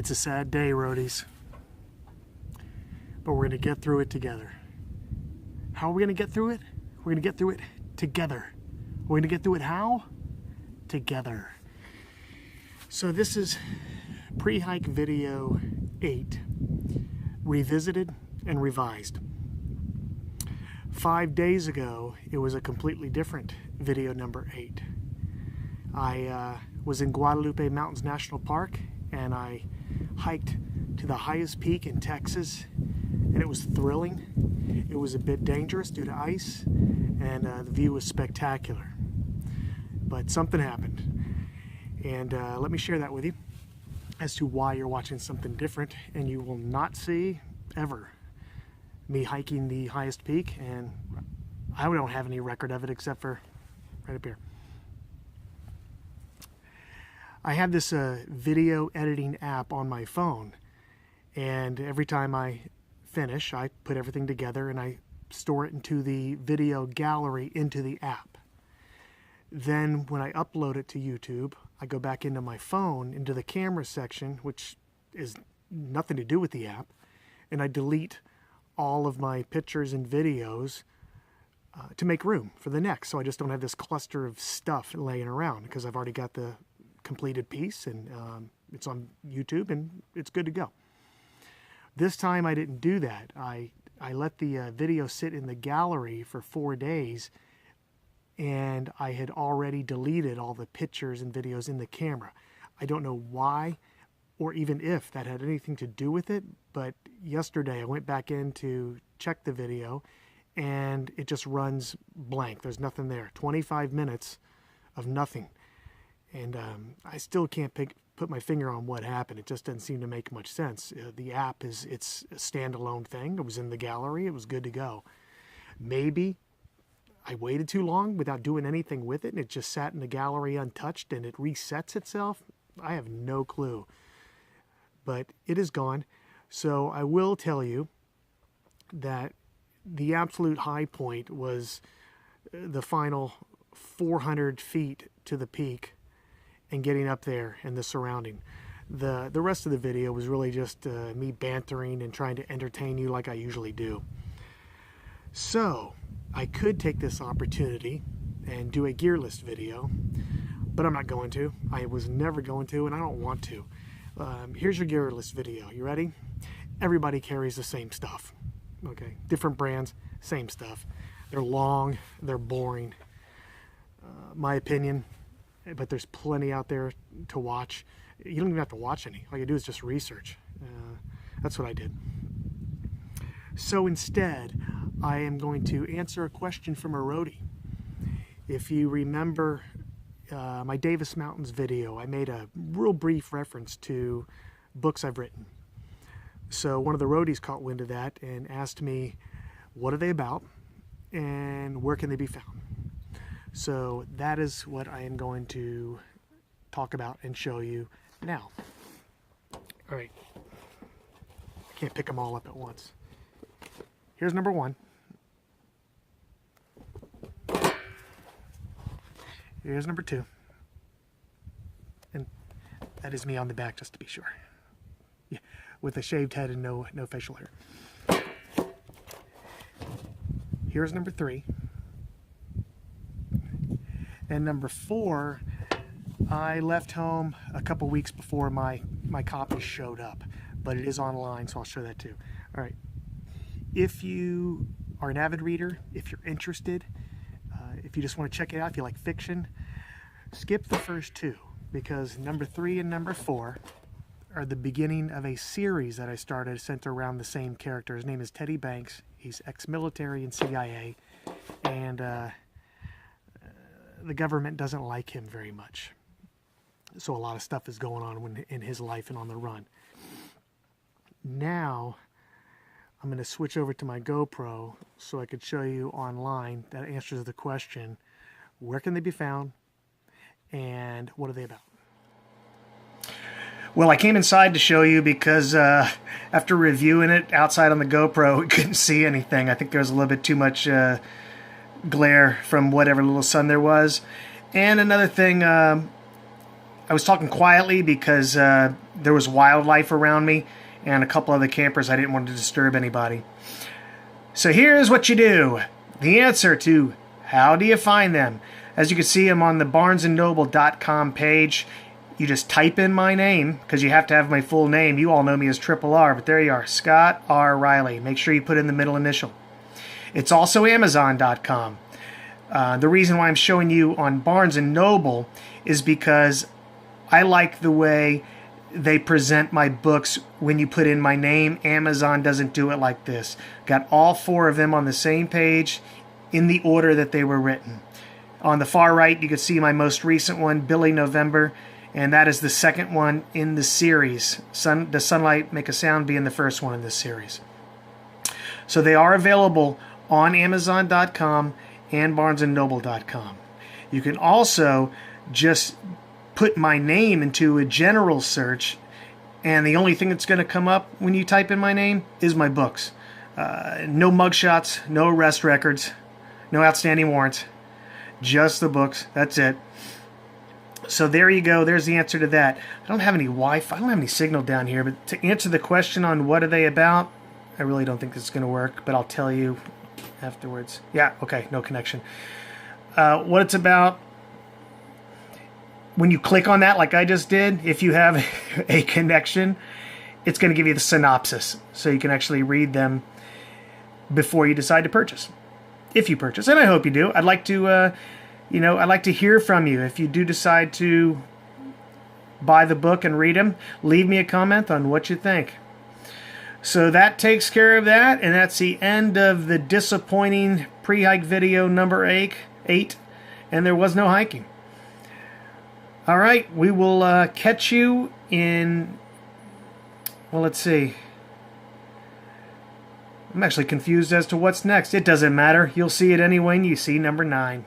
It's a sad day, roadies, but we're going to get through it together. How are we going to get through it? We're going to get through it together. We're going to get through it how? Together. So this is pre-hike video 8, revisited and revised. 5 days ago, it was a completely different video number 8. I was in Guadeloupe Mountains National Park, and I hiked to the highest peak in Texas, and it was thrilling. It was a bit dangerous due to ice, and the view was spectacular. But something happened, and let me share that with you as to why you're watching something different, and you will not see ever me hiking the highest peak, and I don't have any record of it except for right up here. I have this video editing app on my phone, and every time I finish, I put everything together and I store it into the video gallery into the app. Then when I upload it to YouTube, I go back into my phone, into the camera section, which is nothing to do with the app, and I delete all of my pictures and videos to make room for the next, so I just don't have this cluster of stuff laying around, because I've already got the completed piece, and it's on YouTube, and it's good to go. This time I didn't do that. I let the video sit in the gallery for 4 days, and I had already deleted all the pictures and videos in the camera. I don't know why or even if that had anything to do with it, but yesterday I went back in to check the video, and it just runs blank. There's nothing there. 25 minutes of nothing. And I still can't put my finger on what happened. It just doesn't seem to make much sense. The app it's a standalone thing. It was in the gallery. It was good to go. Maybe I waited too long without doing anything with it, and it just sat in the gallery untouched, and it resets itself. I have no clue. But it is gone. So I will tell you that the absolute high point was the final 400 feet to the peak, and getting up there and the surrounding. The rest of the video was really just me bantering and trying to entertain you like I usually do. So I could take this opportunity and do a gear list video, but I'm not going to. I was never going to, and I don't want to. Here's your gear list video. You ready? Everybody carries the same stuff. Okay, different brands, same stuff. They're long, they're boring. My opinion, but there's plenty out there to watch. You don't even have to watch any. All you do is just research. That's what I did. So instead, I am going to answer a question from a roadie. If you remember my Davis Mountains video, I made a real brief reference to books I've written. So one of the roadies caught wind of that and asked me, what are they about and where can they be found? So that is what I am going to talk about and show you now. All right. I can't pick them all up at once. Here's number 1. Here's number 2. And that is me on the back, just to be sure. Yeah, with a shaved head and no facial hair. Here's number 3. And number 4, I left home a couple weeks before my copy showed up, but it is online, so I'll show that too. All right. If you are an avid reader, if you're interested, if you just want to check it out, if you like fiction, skip the first 2, because number 3 and number 4 are the beginning of a series that I started centered around the same character. His name is Teddy Banks. He's ex-military and CIA, and the government doesn't like him very much. So a lot of stuff is going on in his life and on the run. Now, I'm going to switch over to my GoPro so I could show you online that answers the question, where can they be found and what are they about? Well, I came inside to show you because after reviewing it outside on the GoPro, we couldn't see anything. I think there was a little bit too much glare from whatever little sun there was. And another thing, I was talking quietly because there was wildlife around me and a couple other campers. I didn't want to disturb anybody. So here's what you do. The answer to how do you find them. As you can see, I'm on the barnesandnoble.com page. You just type in my name, because you have to have my full name. You all know me as Triple R, but there you are, Scott R. Riley. Make sure you put in the middle initial. It's also Amazon.com. The reason why I'm showing you on Barnes & Noble is because I like the way they present my books when you put in my name. Amazon doesn't do it like this. Got all 4 of them on the same page in the order that they were written. On the far right, you can see my most recent one, Billy November, and that is the second one in the series. Does Sunlight Make a Sound being the first one in this series. So they are available on Amazon.com and BarnesandNoble.com. You can also just put my name into a general search, and the only thing that's going to come up when you type in my name is my books. No mugshots, no arrest records, no outstanding warrants, just the books. That's it. So there you go. There's the answer to that. I don't have any Wi-Fi. I don't have any signal down here, but to answer the question on what are they about, I really don't think this is going to work, but I'll tell you afterwards. Yeah, okay, no connection. What it's about, when you click on that like I just did, if you have a connection, it's going to give you the synopsis, so you can actually read them before you decide to purchase. If you purchase, and I hope you do. I'd like to, I'd like to hear from you. If you do decide to buy the book and read them, leave me a comment on what you think. So that takes care of that, and that's the end of the disappointing pre-hike video number 8, and there was no hiking. All right, we will catch you in, well, let's see. I'm actually confused as to what's next. It doesn't matter. You'll see it anyway when you see number 9.